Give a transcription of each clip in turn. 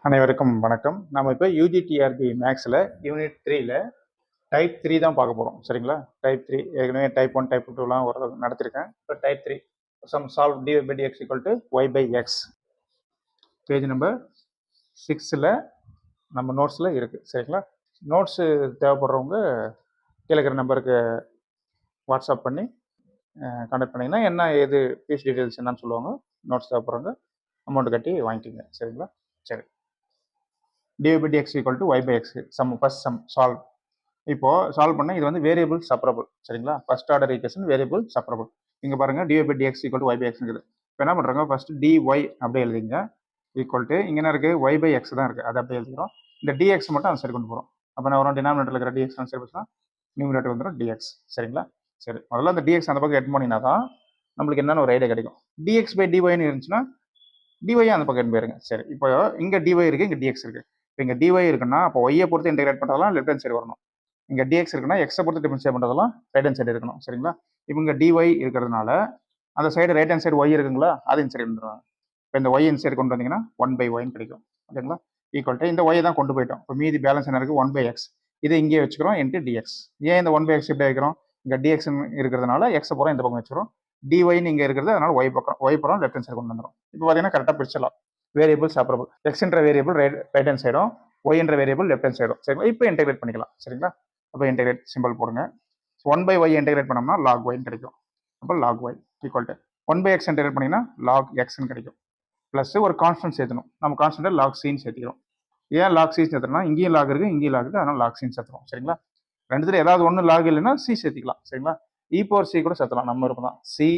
அனைவருக்கும் வணக்கம். நம்ம இப்போ யூஜிடிஆர்பி மேக்ஸில் யூனிட் 3ல டைப் 3 தான் பார்க்க போகிறோம். சரிங்களா? டைப் 3 ஏற்கனவே டைப் 1 டைப் 2லாம் ஒரு நடத்திருக்கேன். இப்போ type 3 sum solve dy by dx equal to y by x. Page number 6ல் நம்ம நோட்ஸில் இருக்குது. சரிங்களா? நோட்ஸு தேவைப்படுறவங்க கீழே இருக்கிற நம்பருக்கு வாட்ஸ்அப் பண்ணி கான்டாக்ட் பண்ணிங்கன்னா என்ன ஏது ஃபீஸ் டீட்டெயில்ஸ் என்னன்னு சொல்லுவாங்க. நோட்ஸ் தேவைப்படுறவங்க அமௌண்ட் கட்டி வாங்கிக்கோங்க. சரிங்களா? சரி. dy by dx equal to y by x some first sum solve. இப்போ சால்வ் பண்ண இது வந்து வேரியபிள் செப்பரபிள். சரிங்களா? First order equation variable separable. இங்க பாருங்க dy by dx equal to y by x இருக்குது. இப்போ என்ன பண்றாங்க, ஃபர்ஸ்ட் dy அப்படியே எழுதிங்க ஈக்குவல் டு இங்க என்ன இருக்கு y by x தான் இருக்கு, அதை அப்படியே எழுதிக்கிறோம். இந்த dx மட்டும் அந்த சைடு கொண்டு போறோம். அப்போ நான் வரும் டினாமினேட்டர்ல இருக்கிற dx அந்த சைடு போச்சுன்னா நியூமரேட்டர் வந்துடும் dx. சரிங்களா? சரி, முதல்ல அந்த dx அந்த பக்கம் எட் பண்ணினா தான் நம்மளுக்கு என்னென்ன ஒரு ஐடியா கிடைக்கும். dx by dyன்னு இருந்துச்சுன்னா dy அந்த பக்கம் எட் போயிருங்க. சரி, இப்போ இங்க dy இருக்கு, இங்க dx இருக்கு. இப்போ இங்கே dy இருக்குன்னா அப்போ ஒய்யை பொறுத்து இன்டெகிரேட் பண்ணுறதெல்லாம் லெஃப்ட் ஹேண்ட் சைடு வரணும். இங்கே dx இருக்குன்னா எக்ஸை பொறுத்து டிஃபரன்ஷியேட் பண்ணுறதெல்லாம் ரைட் ஹேண்ட் சைடு இருக்கணும். சரிங்களா? இப்போ இங்கே dy இருக்கிறதுனால அந்த side right hand side y இருக்குங்களா, அது இந்த சைடு வந்துடுவாங்க. இப்போ இந்த ஒய் இந்த சைடு கொண்டு வந்தீங்கன்னா 1/y கிடைக்கும். ஓகேங்களா? ஈக்குவல் டு இந்த ஒய் தான் கொண்டு போயிட்டோம். இப்போ மீதி பேலன்ஸ் என்ன இருக்குது 1/x. இதை இங்கே வச்சுக்கிறோம் இன்ட்டு dx. ஏன் இந்த 1/x இப்படி வைக்கிறோம், இங்கே dx இருக்கிறதுனால எக்ஸை போகிறோம் இந்த பக்கம் வச்சுக்கிறோம், dyன்னு இங்கே இருக்கிறது அதனால ஒய் பக்கம் ஒய் போகிறோம் லெஃப்ட் ஹேண்ட் சைடு கொண்டு வந்துடும். இப்போ பார்த்தீங்கன்னா கரெக்டாக பிரிச்சிடலாம். வேரியபிள் செப்பரபிள், எக்ஸ்ன்ற வேரியபிள் ரைட் ஹேண்ட் சைடும் y என்ற வேரியபிள் லெஃப்ட் ஹேண்ட் சைடும். சரிங்களா? இப்போ இன்டெகிரேட் பண்ணிக்கலாம். சரிங்களா? அப்போ இன்டெகிரேட் சிம்பிள் போடுங்க. 1/y இன்டெகிரேட் பண்ணோம்னா log y கிடைக்கும். அப்போ log y equal to 1/x integrate பண்ணிங்கன்னா log xன்னு கிடைக்கும். ப்ளஸ் ஒரு கான்ஸ்டன்ட் சேர்த்தணும். நம்ம கான்ஸ்டன்ட்டை log cன்னு சேர்த்துக்கிறோம். ஏன் log c சேர்த்துறோம்னா இங்கேயும் log இருக்குது இங்கேயும் log இருக்குது, அதனால log cன்னு சேர்த்துறோம். சரிங்களா? ரெண்டுத்துல ஏதாவது ஒன்று log இல்லைன்னா c சேர்த்திக்கலாம். சரிங்களா? e power c கூட சேர்த்தலாம், நம்ம இருக்கும் தான். c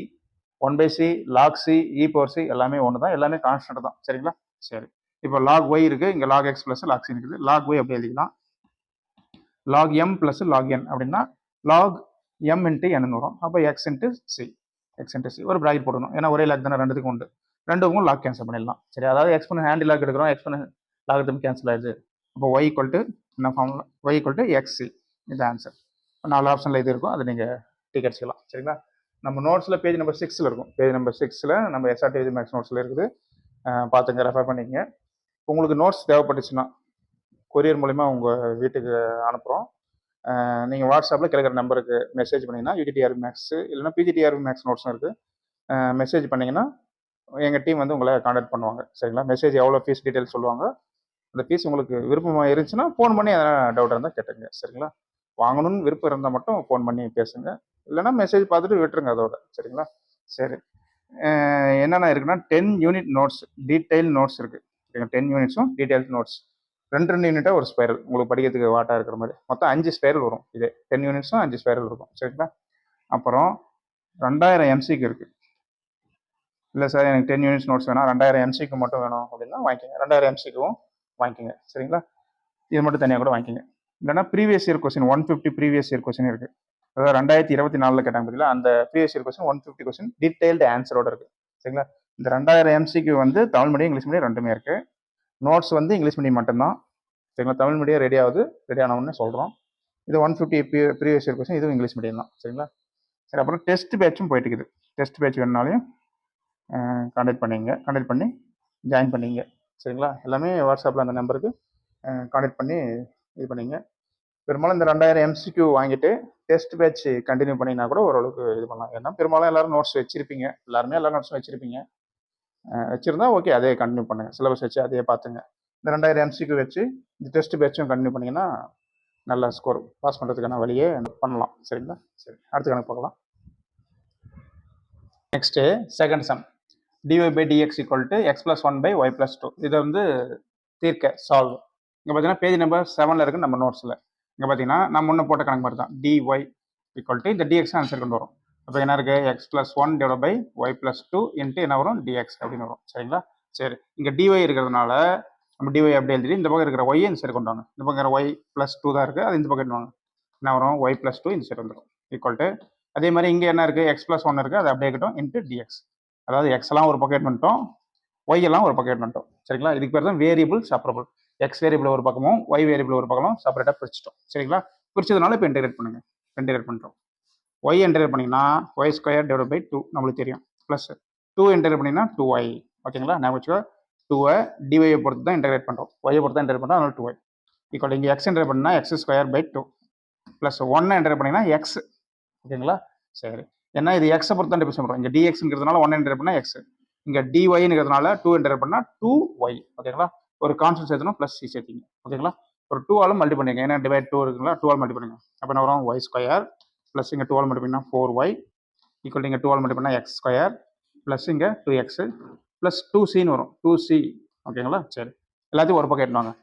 1/c log c e power c எல்லாமே ஒன்று தான், எல்லாமே கான்ஸ்டன்ட் தான். சரிங்களா? சரி, இப்போ log y இருக்கு, இங்க log x plus log c இருக்குது. log y அப்படி எழுதிக்கலாம். log m plus log n அப்படின்னா log m into n வரும். அப்போ x into c, x into c ஒரு பிராக்கெட் போடணும். ஏன்னா ஒரே லாக் தானே ரெண்டுத்துக்கும் உண்டு. ரெண்டுக்கும் லாக் கேன்சல் பண்ணிடலாம். சரி, அதாவது எக்ஸ்போனன்ட் ஹேண்ட் லாக் எடுக்கிறோம், எக்ஸ்போனன்ட் லாகரிதம் கேன்சல் ஆயிடுது. அப்போ y equal to என்ன formula, y equal to xc, இது ஆன்சர். 4 ஆப்ஷனில் இது இருக்கும், அதை நீங்கள் டிக் அடிச்சுக்கலாம். சரிங்களா? நம்ம நோட்ஸில் பேஜ் நம்பர் 6ல் இருக்கும். பேஜ் நம்பர் 6ல் நம்ம SRTG மேக்ஸ் நோட்ஸில் இருக்குது, பார்த்துங்க, ரெஃபர் பண்ணிக்கங்க. உங்களுக்கு நோட்ஸ் தேவைப்பட்டுச்சுன்னா கொரியர் மூலிமா உங்கள் வீட்டுக்கு அனுப்புகிறோம். நீங்கள் வாட்ஸ்அப்பில் கிடைக்கிற நம்பருக்கு மெசேஜ் பண்ணிங்கன்னா யூஜிடிஆர்பி மேக்ஸ் இல்லைனா பிஜிடிஆர்பி மேக்ஸ் நோட்ஸும் இருக்குது, மெசேஜ் பண்ணிங்கன்னா எங்கள் டீம் வந்து உங்களை கான்டாக்ட் பண்ணுவாங்க. சரிங்களா? மெசேஜ் எவ்வளோ ஃபீஸ் டீட்டெயில்ஸ் சொல்லுவாங்க. அந்த ஃபீஸ் உங்களுக்கு விருப்பமாக இருந்துச்சுன்னா ஃபோன் பண்ணி எதனா டவுட் இருந்தால் கேட்டுங்க. சரிங்களா? வாங்கணும்னு விருப்பம் இருந்தால் மட்டும் ஃபோன் பண்ணி பேசுங்க, இல்லைனா மெசேஜ் பார்த்துட்டு விட்டுருங்க அதோட. சரிங்களா? சரி, என்னென்ன இருக்குன்னா 10 யூனிட் நோட்ஸ், டீட்டெயில் நோட்ஸ் இருக்குது. 10 யூனிட்ஸும் டீட்டெயில் நோட்ஸ், ரெண்டு யூனிட்டாக ஒரு ஸ்பைரல் உங்களுக்கு படிக்கிறதுக்கு வாட்டாக இருக்கிற மாதிரி மொத்தம் 5 ஸ்பைரல் வரும். இதே 10 யூனிட்ஸும் 5 ஸ்பைரல் இருக்கும். சரிங்களா? அப்புறம் 2000 எம்சிக்கு இருக்குது. இல்லை சார் எனக்கு 10 யூனிட்ஸ் நோட்ஸ் வேணாம், 2000 எம்சிக்கு மட்டும் வேணும் அப்படின்னா வாங்கிக்கோங்க, 2000 எம்சிக்கும் வாங்கிக்கோங்க. சரிங்களா? இது மட்டும் தனியாக கூட வாங்கிக்கோங்க. இல்லைனா previous year question 150 previous year question இருக்குது. அதாவது 2024 கேட்டாங்க பார்த்தீங்களா, அந்த previous year question 150 question detailed ஆன்சரோட இருக்குது. சரிங்களா? இந்த 2000 எம்சிக்கு வந்து தமிழ் மீடியம் இங்கிலீஷ் மீடியம் ரெண்டுமே இருக்குது. நோட்ஸ் வந்து இங்கிலீஷ் மீடியம் மட்டும்தான். சரிங்களா? தமிழ் மீடியம் ரெடி ஆகுது, ரெடி ஆனவுடனே சொல்கிறோம். இது 150 ப்ரீவியஸ் இயர் கொஸ்டின், இதுவும் இங்கிலீஷ் மீடியம் தான். சரிங்களா? சரி, அப்புறம் டெஸ்ட் பேட்சும் போயிட்டு இருக்குது. டெஸ்ட் பேட்ச் வேணுனாலையும் கான்டாக்ட் பண்ணி ஜாயின் பண்ணிங்க. சரிங்களா? எல்லாமே வாட்ஸ்அப்பில் அந்த நம்பருக்கு கான்டாக்ட் பண்ணி இது பண்ணிங்க. பெரும்பாலும் இந்த 2000 எம்சிக்யூ வாங்கிட்டு டெஸ்ட் பேட்ச் கண்டினியூ பண்ணிங்கன்னா கூட ஓரளவுக்கு இது பண்ணலாம். ஏன்னா பெரும்பாலும் எல்லாரும் நோட்ஸ் வச்சிருப்பீங்க, எல்லாருமே எல்லா நோட்ஸும் வச்சிருப்பீங்க. வச்சிருந்தா ஓகே, அதே கண்டினியூ பண்ணுங்க, சிலபஸ் வச்சு அதே பார்த்துங்க. இந்த 2000 எம்சிக்யூ வச்சு இந்த டெஸ்ட் பேட்சும் கண்டினியூ பண்ணிங்கன்னா நல்ல ஸ்கோர் பாஸ் பண்ணுறதுக்கான வழியே பண்ணலாம். சரிங்களா? சரி, அடுத்த கணக்கு பார்க்கலாம். Next second sum, dy by dx equal to x plus 1/y plus 2. இதை வந்து தீர்க்க சால்வ். இங்கே பார்த்தீங்கன்னா பேஜ் நம்பர் 7ல் இருக்குது நம்ம நோட்ஸில். இங்கே பார்த்தீங்கன்னா நம்ம முன்ன போட்ட கணக்கு மாதிரி தான், dy equal to இந்த dx ஆன்சர் கொண்டு வரும். அப்போ என்ன இருக்குது, x plus 1 divided by y plus 2 into என்ன வரும், dx அப்படின்னு வரும். சரிங்களா? சரி, இங்கே dy இருக்கிறதுனால நம்ம dy அப்படி எழுதிட்டு இந்த பக்கம் இருக்கிற y இந்த சைடு கொண்டு வாங்க. இந்த பக்கம் இருக்கிற y plus 2 தான் இருக்குது, அது இந்த பக்கம் வாங்க. என்ன வரும், y plus 2 இந்த சைடு வந்துடும் ஈக்குவல் டு, அதே மாதிரி இங்கே என்ன இருக்குது, x plus 1 இருக்குது, அது அப்படியே இருக்கட்டும் இன்ட்டு dx. அதாவது எக்ஸ் எல்லாம் ஒரு பக்கம் பண்ணிட்டோம், ஒய் எல்லாம் ஒரு பக்கம் பண்ணிட்டோம். சரிங்களா? இதுக்கு பேர் தான் வேரியபிள் செப்பரபிள். எக்ஸ் வேரியபிள் ஒரு பக்கமும் ஒய் வேரியபிள் ஒரு பக்கமும் செப்பரேட்டாக பிரிச்சிட்டோம். சரிங்களா? பிரிச்சதுனால இப்போ இன்டெகிரேட் பண்ணுங்க. இன்டெகிரேட் பண்ணிட்டோம். ஒய் இன்டெகிரேட் பண்ணிங்கன்னா ஒய் ஸ்கொயர் டிவைட் பை 2 நம்மளுக்கு தெரியும், ப்ளஸ் 2 இன்டெகிரேட் பண்ணிங்கன்னா 2y. ஓகேங்களா? நான் வச்சுக்கோ 2 டிஒயை பொறுத்து தான் இன்டகிரேட் பண்ணுறோம், ஒய்யை பொறுத்து தான் இன்டகிரேட் பண்ணுறோம், அதனால 2y ஈக்குவல் இங்கே எக்ஸ் என்டர் பண்ணால் x square by 2 plus 1 enter பண்ணிங்கன்னா எக்ஸ். ஓகேங்களா? சரி, ஏன்னா இது எக்ஸை பொறுத்து தான் டிஃபரன்ஸ் பண்ணுறோம். இங்கே dxங்கிறதுனால 1 என்டர் பண்ணால் எக்ஸ், இங்கே dyங்கிறதுனால 2 என்டர் பண்ணால் 2y. ஓகேங்களா? ஒரு கான்ஸ்டன்ட் சேர்த்தணும் ப்ளஸ் சி சேர்த்திங்க. ஓகேங்களா? ஒரு 2 ஆல் மல்டி பண்ணிங்க, ஏன்னா டிவைட் 2 இருக்குங்களா, 2 ஆல் மல்டி பண்ணுங்க. அப்போ என்ன வரும், ஒய் ஸ்கொயர் ப்ளஸ் இங்கே 2 ஆல் மல்டி பண்ணால் 4y ஈக்குவல் இங்கே 2 ஆல் மல்டி பண்ணால் எக்ஸ் ஸ்கொயர் ப்ளஸ் இங்கே 2x ப்ளஸ் 2cன்னு வரும், 2c. ஓகேங்களா? சரி, எல்லாத்தையும் ஒரு பக்கம் எடுத்துவாங்க.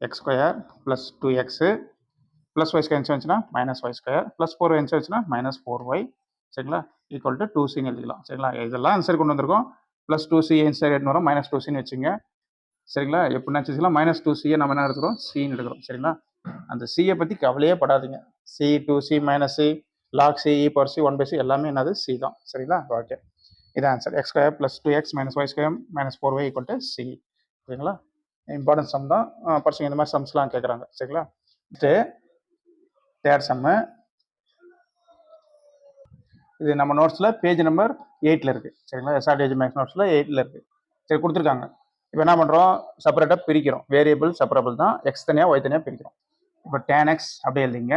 X square plus 2x plus Y square வந்துச்சுன்னா minus Y square plus 4y வந்துச்சுன்னா மைனஸ் 4y. சரிங்களா? ஈக்குவல் டு 2cன்னு எழுதிக்கலாம். சரிங்களா? இதெல்லாம் ஆன்சர் கொண்டு வந்திருக்கோம். ப்ளஸ் 2c ஆன்சர் எடுத்து வரும், மைனஸ் 2cன்னு வச்சுங்க. சரிங்களா? எப்படின்னா வச்சுக்கலாம், மைனஸ் 2c நம்ம என்ன எடுத்துக்கிறோம், சின்னு எடுக்கிறோம். சரிங்களா? அந்த சியை பற்றி கவலையே படாதீங்க. C 2c minus c log c e power c 1/c எல்லாமே என்னது சி தான். சரிங்களா? ஓகே, இதான் answer. X square plus 2x minus Y square minus 4y equal to C. சரிங்களா? இம்பார்ட்டன்ட் சம் தான், பர்சங்க இந்த மாதிரி சம்ஸ்லாம் கேட்குறாங்க. சரிங்களா? தேர்ட் சம்மு, இது நம்ம நோட்ஸில் பேஜ் நம்பர் 8ல் இருக்குது. சரிங்களா? எஸ்ஆர்டிஜி மேக்ஸ் நோட்ஸில் 8ல் இருக்குது. சரி, கொடுத்துருக்காங்க. இப்போ என்ன பண்ணுறோம், செப்பரேட்டாக பிரிக்கிறோம். வேரியபிள் செப்பரபிள் தான், எக்ஸ் தனியாக ஒய் தனியாக பிரிக்கிறோம். இப்போ tan x அப்படியே எழுதிங்க,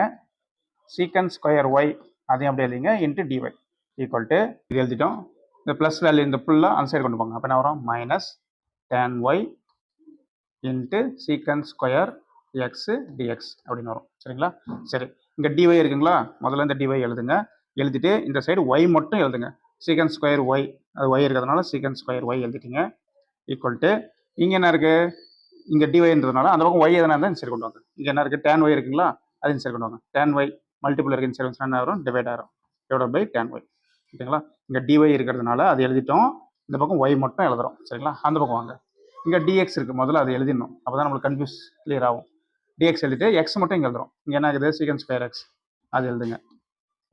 சீக்கன் ஸ்கொயர் ஒய் அதையும் அப்படியே எழுதிங்க, இன்ட்டு டிஒய் ஈக்குவல் டு இது எழுதிட்டோம். இந்த ப்ளஸ் வேல்யூ இந்த ஃபுல்லாக அந்த சைடு கொண்டு போங்க. அப்போ என்ன வரும், மைனஸ் tan y இன்ட்டு சீக்கன் ஸ்கொயர் எக்ஸ் டிஎக்ஸ் அப்படின்னு வரும். சரிங்களா? சரி, இங்கே டிஒய் இருக்குங்களா, முதல்ல இந்த டிஒய் எழுதுங்க. எழுதிட்டு இந்த சைடு ஒய் மட்டும் எழுதுங்க. சீக்கன் ஸ்கொயர் ஒய், அது ஒய் இருக்கிறதுனால சீக்கன் ஸ்கொயர் ஒய் எழுதிட்டீங்க. ஈக்குவல் டு இங்கே என்ன இருக்குது, இங்கே டிஒய்ன்றதுனால அந்த பக்கம் ஒய் எதனா இருந்தால் இந்த சைடு கொண்டு வாங்க. இங்கே என்ன இருக்குது, tan ஒய் இருக்குங்களா, அது இந்த சைடு கொண்டு வாங்க. tan ஒய் மல்டிபிள் இருக்குது, இந்த சைடு என்ன வரும், டிவைட் ஆகும், டிவைட் பை tan ஒய். ஓகேங்களா? இங்கே டிஒய் இருக்கிறதுனால அது எழுதிட்டோம். இந்த பக்கம் ஒய் மட்டும் எழுதுறோம். சரிங்களா? அந்த பக்கம் வாங்க. இங்கே டிஎக்ஸ் இருக்குது, முதல்ல அது எழுதிடணும், அப்போ தான் நம்மளுக்கு கன்ஃபியூஸ் கிளியர் ஆகும். டிஎக்ஸ் எழுதிட்டு எக்ஸ் மட்டும் இங்கே எழுதுறோம். இங்கே என்ன இருக்குது, சீக்கன் ஸ்கொயர் எக்ஸ், அது எழுதுங்க.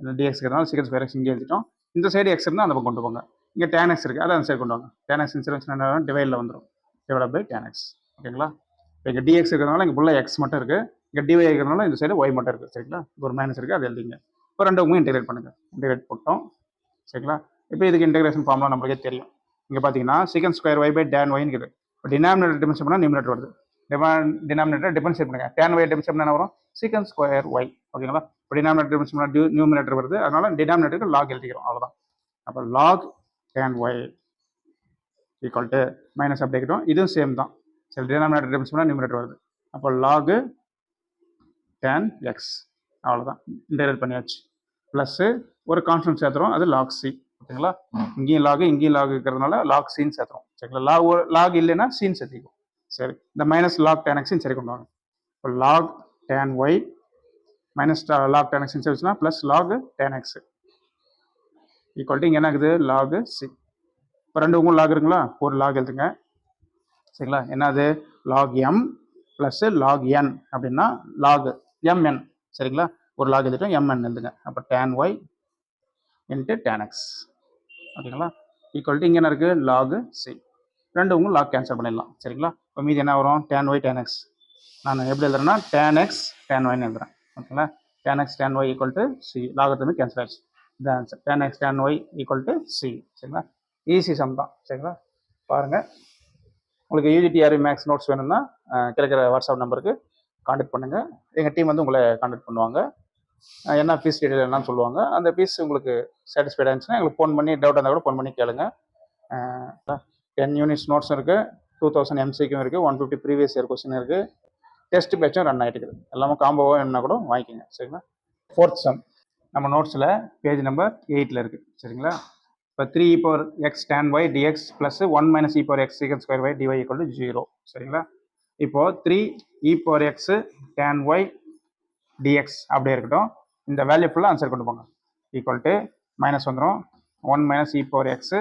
இந்த டிஎக்ஸ் இருக்கிறதுனால சீக்கன் ஸ்கொயர் எக்ஸ் இங்கே எழுதிட்டோம். இந்த சைடு எக்ஸ் இருந்தால் அந்த பக்கம் கொண்டு போங்க. இங்கே tan x இருக்குது, அதை அந்த சைடு கொண்டு வாங்க. tan x இந்த சைடு என்ன டிவைடில் வந்துடும், டிவைட் பை tan x. ஓகேங்களா? இப்போ இங்கே டிஎக்ஸ் இருக்கிறதுனால இங்கே ஃபுல்லாக எக்ஸ் மட்டும் இருக்குது, இங்கே டிஒய் இருக்கிறதுனால இந்த சைடு ஒய் மட்டும் இருக்குது. சரிங்களா? ஒரு மைனஸ் இருக்குது, அது எழுதிங்க. இப்போ ரெண்டுமே இன்டெகிரேட் பண்ணுங்கள். இன்டெகிரேட் போட்டோம். சரிங்களா? இப்போ இதுக்கு இன்டெகிரேஷன் ஃபார்ம்லாம் நம்மளுக்கே தெரியும். இங்கே பார்த்தீங்கன்னா சீக்கன் ஸ்கொயர் ஒய் பை tan ஒய்னு இருக்குது. இப்போ டினாமினேட்டர் டிஃபரன்ஸ் பண்ணால் நியூமினேட்டர் வருது. டினாமினேட்டர் டிஃபரன்ஷியேட் பண்ணுங்க. tan ஒய் டிஃபரன்ஷியேட் பண்ணால் என்ன வரும், சீக்கன் ஸ்கொயர் ஒய். ஓகேங்களா? இப்போ டினாமினேட்டர் டிஃபரன்ஸ் பண்ணால் நியூமினேட்டர் வருது, அதனால டினாமினேட்டருக்கு லாக் எழுதிக்கிறோம், அவ்வளோதான். அப்போ log tan Y equal to minus அப்படி இருக்கட்டும், இதுவும் சேம் தான். சரி, டினாமினேட்டர் டிஃபரன்ஸ் பண்ணால் நியூமினேட்டர் வருது. அப்போ லாகு tan எக்ஸ், அவ்வளோதான். இன்டெகிரேட் பண்ணியாச்சு. ப்ளஸ்ஸு ஒரு கான்ஸ்டன்ட் சேர்த்துறோம், அது லாக் சி. ஓகேங்களா? இங்கேயும் லாக் இருக்கிறதுனால லாக் சின்னு சேர்த்துறோம். சரிங்களா? லாக் இல்லைன்னா சின்னு சேர்த்திக்கும். சரி, இந்த மைனஸ் லாக் tan எக்ஸின்னு சரி கொண்டு வாங்க. இப்போ log tan Y minus log tan எக்ஸ்ன்னு சேர்த்துச்சுன்னா plus log tan X equal to இங்கே என்ன இருக்குது, லாகு சி. இப்போ ரெண்டு உங்களும் லாக் இருக்குங்களா, ஒரு லாக் எழுதுங்க. சரிங்களா? என்னது, லாக் எம் ப்ளஸ் லாக் என் அப்படின்னா லாக் mn. சரிங்களா? ஒரு லாக் எழுதிட்டோம், mn எழுதுங்க. அப்போ tan y into tan x. ஓகேங்களா? ஈக்குவல் டு இங்கே என்ன இருக்குது, லாகு சி. ரெண்டு உங்களும் லாக் கேன்சல் பண்ணிடலாம். சரிங்களா? இப்போ மீதி என்ன வரும், tan ஒய் tan எக்ஸ். நான் எப்படி எழுதுறேன்னா tan எக்ஸ் tan ஒய்னு எழுதுறேன். ஓகேங்களா? tan X tan Y equal to C. லாகத்துமே கேன்சல் ஆகிடுச்சு. இந்த answer tan X tan Y equal to C. சரிங்களா? ஈஸி சம் தான். சரிங்களா? பாருங்கள். உங்களுக்கு யூஜிடிஆர்பி மேக்ஸ் நோட்ஸ் வேணும்னா கிடைக்கிற வாட்ஸ்அப் நம்பருக்கு கான்டாக்ட் பண்ணுங்கள். எங்கள் டீம் வந்து உங்களை கான்டாக்ட் பண்ணுவாங்க. என்ன ஃபீஸ் டீட்டெயில் என்னன்னு சொல்லுவாங்க. அந்த ஃபீஸ் உங்களுக்கு சாட்டிஸ்ஃபைட் ஆச்சுன்னா எங்களுக்கு ஃபோன் பண்ணி, டவுட் இருந்தால் கூட ஃபோன் பண்ணி கேளுங்க. 10 யூனிட்ஸ் நோட்ஸும் இருக்குது, 2000 எம்சிக்கும் இருக்குது, 150 ப்ரீவியஸ் இயர் கொஸ்டின் இருக்குது, டெஸ்ட் பேட்சும் ரன் ஆகிட்டு இருக்குது. எல்லாமே காம்போவாக என்ன கூட வாங்கிக்கோங்க. சரிங்களா? ஃபோர்த் சம் நம்ம நோட்ஸில் பேஜ் நம்பர் 8ல் இருக்குது. சரிங்களா? இப்போ 3 e power x tan y dx plus 1 minus e power x secant square y dy equal to 0. சரிங்களா? இப்போது 3 e power x tan y dx அப்படியே இருக்கட்டும். இந்த வேல்யூ ஃபுல்லாக ஆன்சர் கொண்டு போங்க. ஈக்குவல் டு மைனஸ் வந்துடும், 1 minus e power x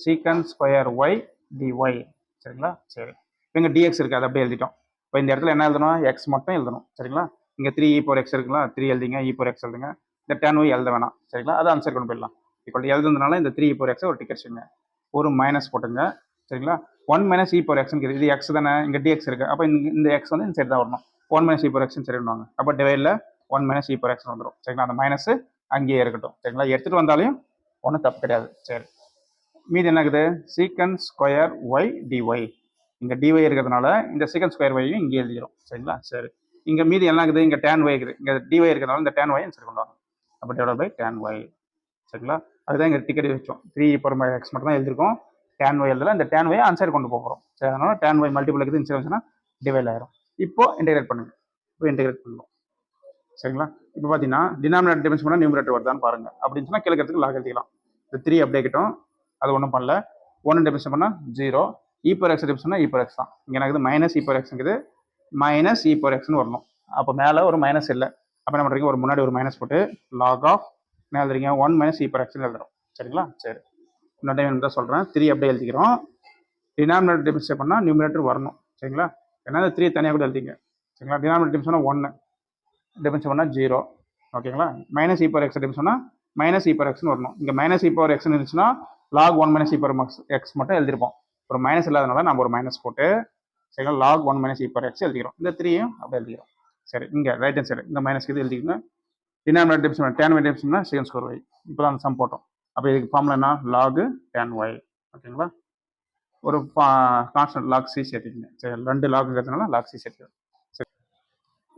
secant square y dy. சரிங்களா? சரி, இப்போ இங்கே dx இருக்குது, அதை அப்படியே எழுதிட்டோம். இப்போ இந்த இடத்துல என்ன எழுதணும், எக்ஸ் மட்டும் எழுதணும். சரிங்களா? இங்கே 3 e power x இருக்குங்களா, 3 எழுதிங்க, e power x எழுதுங்க. இந்த tan y எழுத வேணாம். சரிங்களா? அது ஆன்சர் கொண்டு போயிடலாம். ஈக்குவல் எழுதுனால இந்த 3 e power x ஒரு டிக்கெட் வச்சுங்க, ஒரு மைனஸ் போட்டுங்க. சரிங்களா? 1 மைனஸ் e power x இது எக்ஸ் தானே, இங்கே dx இருக்குது. அப்போ இந்த எக்ஸ் வந்து இந்த சைடு தான் வரணும். 1 மைனஸ் e power x சரி பண்ணுவாங்க. அப்போ டிவைடில் 1 மைனஸ் e power x வந்துடும். சரிங்களா? அந்த மைனஸ் அங்கேயே இருக்கட்டும். சரிங்களா? எடுத்துகிட்டு வந்தாலையும் ஒன்றும் தப்பு கிடையாது. சரி, மீது என்ன இருக்குது, சீக்கன் ஸ்கொயர் ஒய் டிஒய். இங்கே dy இருக்கிறதுனால இந்த secant ஸ்கொயர் வையும் இங்கே எழுதிக்கிறோம் சரிங்களா. சரி, இங்கே மீதி என்ன இருக்குது, இங்கே tan y இருக்குது, இங்கே dy இருக்கிறதுனால இந்த tan y ஆன்சர் கொண்டு வரோம். அப்போ டிவைட் பை tan y சரிங்களா. அதுதான் இங்கே டிக்கெட் வச்சோம். 3e⁻x மட்டும் தான் எழுதிருக்கோம், tan y எழுதல. இந்த tan y ஆன்சர் கொண்டு போகிறோம். சரி, அதனால tan y மல்டிபிள் இருக்குது இன்சைட் வந்துச்சுன்னா டிவைட் ஆயிரும். இப்போ இன்டெகிரேட் பண்ணுங்க. இப்போ இன்டெகிரேட் பண்ணணும் சரிங்களா. இப்போ பார்த்தீங்கன்னா டினாமினேட்டர் டிஃபரன்ஸ் பண்ணால் நியூமரேட்டர் வருதான்னு பாருங்க. அப்படின்னு சொன்னால் கிழக்கிறதுக்கு லாக் எழுதிக்கலாம். இந்த 3 அப்படியே கிட்டோம், அது ஒன்றும் பண்ணல. 1 டிஃபரன்ஸ் பண்ணால் 0, e⁻x டிஃபரன்ஸ் பண்ணால் e⁻x தான். இங்கே எனக்கு மைனஸ் e⁻x இருக்குது, மைனஸ் e⁻xன்னு வரணும். அப்போ மேலே ஒரு மைனஸ் இல்லை. அப்போ என்ன பண்ணுறீங்க, ஒரு முன்னாடி ஒரு மைனஸ் போட்டு லாக் ஆஃப் என்ன எழுதுறீங்க, 1 மைனஸ் e⁻xன்னு எழுதுறோம் சரிங்களா. சரி, இன்னொரு டைம் தான் சொல்கிறேன், 3 அப்படியே எழுதிக்கிறோம். டினாமினேட்டர் டிஃபரன்ஸ் பண்ணால் நியூமரேட்டர் வரணும் சரிங்களா. ஏன்னா 3 தனியாக கூட எழுதிங்க சரிங்களா. டினாமினேட்டர் டிஃபரன்ஸ் பண்ணால் 1, டிஃபரன்ஸ் பண்ணால் 0 ஓகேங்களா. மைனஸ் e⁻x டிஃபரன்ஸ் பண்ணால் மைனஸ் e⁻xன்னு வரணும். இங்கே மைனஸ் e⁻xன்னு இருந்துச்சுன்னா லாக் 1 மைனஸ் e⁻x மட்டும் எழுதிருப்போம். ஒரு மைனஸ் இல்லாதனால நம்ம ஒரு மைனஸ் போட்டு சரிங்களா லாக் 1 மைனஸ் e⁻x எழுதிக்கிறோம். இந்த 3யும் அப்படி எழுதிக்கிறோம். சரி, இங்கே ரைட் ஹேண்ட் சைடு இந்த மைனஸ் இது எழுதிக்கணும். Denominator difference tan y டிஃபரன்ஸ்னா secant square y. இப்போ தான் சம் போட்டோம். அப்போ இதுக்கு ஃபார்முலா என்ன, லாக் tan y ஓகேங்களா. ஒரு கான்ஸ்டன்ட் லாக் c சேர்த்துக்கிங்க. சரி, 2 லாக்ங்கிறதுனால லாக் c சேர்த்துக்கணும். சரி,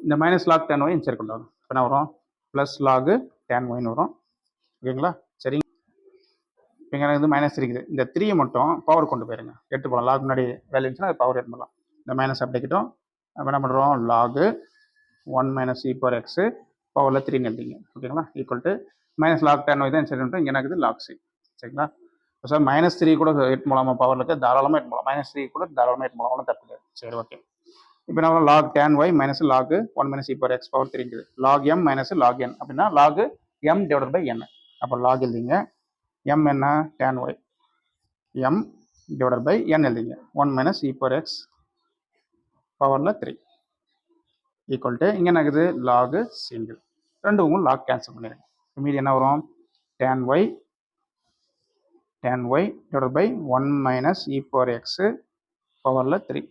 இந்த minus log tan y inside கொண்டு வரும். இப்போ என்ன வரும், ப்ளஸ் லாக் tan yன்னு வரும் ஓகேங்களா. சரி, இங்கே எனக்கு மைனஸ் இருக்குது. இந்த 3 மட்டும் பவர் கொண்டு போயிருங்க, எடுத்து போகலாம். லாக் முன்னாடி வேல்யூ இருந்துச்சுன்னா அது பவர் எடுத்து போகலாம். இந்த மைனஸ் அப்படிக்கிட்டோம். அப்போ என்ன பண்ணுறோம், லாக் 1 மைனஸ் e⁻x பவரில் 3ன்னு எழுதிங்க ஓகேங்களா. Equal to minus log tan y தான் இன்சைட் பண்ணிட்டு இங்கே எனக்கு லாக் c சரிங்களா. சார் மைனஸ் 3 கூட எட்டு மூலமாக பவரில் இருக்க தாராளமாக எட்டு போகலாம், மைனஸ் 3 கூட தாராளமாக எட்டு மூலம் ஒன்றும் தப்பு கிடையாது. சரி, ஓகே. இப்போ என்ன log tan y minus log 1 minus e⁻x power 3 இருக்குது. Log m minus log n அப்படின்னா log m divide by n. அப்போ லாக் எழுதிங்க, m என்ன tan y, m divide by n எழுதிங்க, 1 மைனஸ் e⁻x பவரில் 3 ஈக்குவல் டு இங்கே என்ன இருக்குது, லாக் சிங்கிள். ரெண்டும் லாக் கேன்சல் பண்ணிடுங்க. மீதி என்ன வரும், tan y divide by 1 minus e⁻x பவரில் 3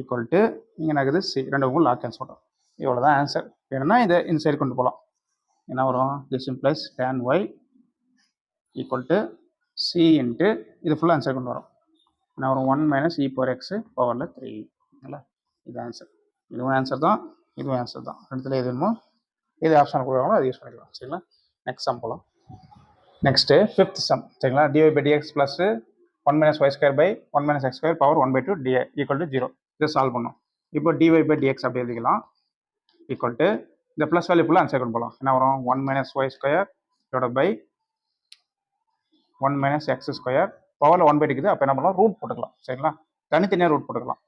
ஈக்குவல் டு இங்கே என்ன இருக்குது சி. ரெண்டும் லாக் கேன்சல் பண்ணுறோம். இவ்வளோ தான் ஆன்சர். வேணும்னா இதை இன்சைட் கொண்டு போகலாம். என்ன வரும், this implies tan y equal to C into இது ஃபுல்லாக ஆன்சர் கொண்டு வரும். என்ன வரும், 1 மைனஸ் e⁻x பவரில் 3 இல்லைங்களா. இது ஆன்சர். இதுவும் ஆன்சர் தான், இதுவும் ஆன்சர் தான். ரெண்டுத்தில் எது வேணுமோ எது ஆப்ஷன் கொடுக்குறாங்களோ அது யூஸ் பண்ணிக்கலாம் சரிங்களா. நெக்ஸ்ட் சம் போகலாம். நெக்ஸ்ட்டு 5th சம் சரிங்களா. dy by dx plus 1 minus y square by 1 minus x square power 1/2 dy equal to 0. இதை சால்வ் பண்ணோம். இப்போ dy பை dx அப்படி எழுதிக்கலாம் ஈக்குவல் டு இந்த ப்ளஸ் வேல்யூ ஃபுல்லாக ஆன்சர் கொண்டு போகலாம். என்ன வரும், 1 minus y square divide by 1 minus x square பவரில் 1/2 இருக்குது. அப்போ என்ன பண்ணலாம், ரூட் போட்டுக்கலாம் சரிங்களா. தனித்தனியாக ரூட் போட்டுக்கலாம்.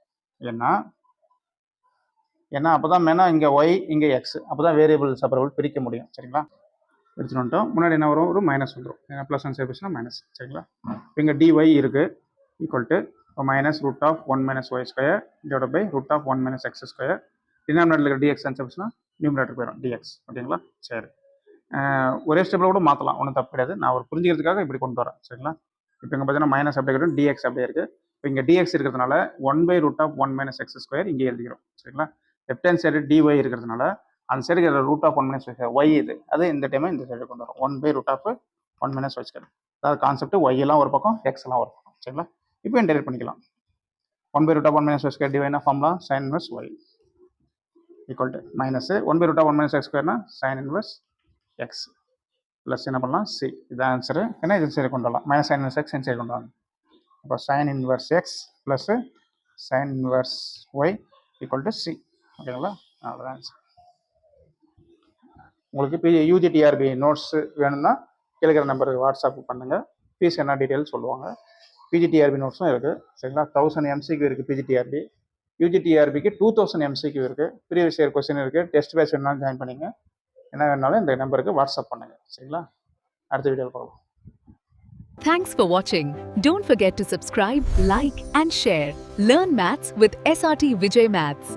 ஏன்னா அப்போ தான் வேணா இங்கே y இங்கே x, அப்போ தான் வேரியபிள் செப்பரபிள் பிரிக்க முடியும் சரிங்களா. எடுத்துகிட்டு வந்துட்டோம். முன்னாடி என்ன வரும், ஒரு மைனஸ் வந்துடும். ஏன்னா ப்ளஸ் ஒன் சேர்த்துச்சுன்னா மைனஸ் சரிங்களா. இங்கே dy இருக்குது equal to minus root of 1 minus y square divide by root of 1 minus x square. டினாமினேட்டரில் இருக்கிற dx சேர்த்துச்சுன்னா நியூமரேட்டர் போயிடும் dx ஓகேங்களா. சரி, ஒரே ஸ்டெப்பில் கூட மாற்றலாம், ஒன்றும் தப்பு கிடையாது. நான் ஒரு புரிஞ்சுக்கிறதுக்காக இப்படி கொண்டு வரேன் சரிங்களா. இப்போ இங்கே பார்த்தீங்கன்னா மைனஸ் அப்படியே இருக்கட்டும், dx அப்படியே இருக்குது. இப்போ இங்கே dx இருக்கிறதுனால 1/√1 மைனஸ் x ஸ்கொயர் இங்கே எழுதிக்கிறோம் சரிங்களா. லெஃப்ட் ஹேண்ட் சைடு dy இருக்கிறதுனால அந்த சைடு இருக்கிற ரூட் ஆஃப் 1 மைனஸ் y இது அது இந்த டைம் இந்த சைடு கொண்டு வரும், 1/√1 மைனஸ் y ஸ்கொயர். அதாவது கான்செப்ட் y எல்லாம் ஒரு பக்கம் x எல்லாம் ஒரு பக்கம் சரிங்களா. இப்போ இன்டெகிரேட் பண்ணிக்கலாம். 1/√1 மைனஸ் y ஸ்கொயர் டிவைனா formula sin inverse y equal to minus 1/√1 minus x ஸ்கொயர்னா sin இன்வர்ஸ் x ப்ளஸ் என்ன பண்ணலாம் c. இதான் ஆன்சரு. ஏன்னா இது சைடு கொண்டு வரலாம், மைனஸ் sin இன்வர்ஸ் x இந்த சைடு கொண்டு வரலாம். அப்போ sin inverse x plus sin inverse y equal to c ஓகேங்களா. அவ்வளோதான் ஆன்சர். உங்களுக்கு இப்போ யூஜிடிஆர்பி நோட்ஸ் வேணும்னா கேட்குற நம்பருக்கு வாட்ஸ்அப் பண்ணுங்கள், ஃபீஸ் என்ன டீட்டெயில் சொல்லுவாங்க. பிஜிடிஆர்பி நோட்ஸும் இருக்குது சரிங்களா. 1000 MCQ இருக்குது பிஜிடிஆர்பி. யூஜிடிஆர்பிக்கு 2000 MCQ இருக்குது. ப்ரீவியஸ் இயர் கொஸ்டின் இருக்குது. டெஸ்ட் பேட்ச் வேணாலும் ஜாயின் பண்ணிங்க. என்ன வேணாலும் இந்த நம்பருக்கு வாட்ஸ்அப் பண்ணுங்கள் சரிங்களா. அடுத்த வீடியோவில் பார்க்கலாம். Thanks for watching. Don't forget to subscribe, like and share. Learn Maths with SRT Vijay Maths.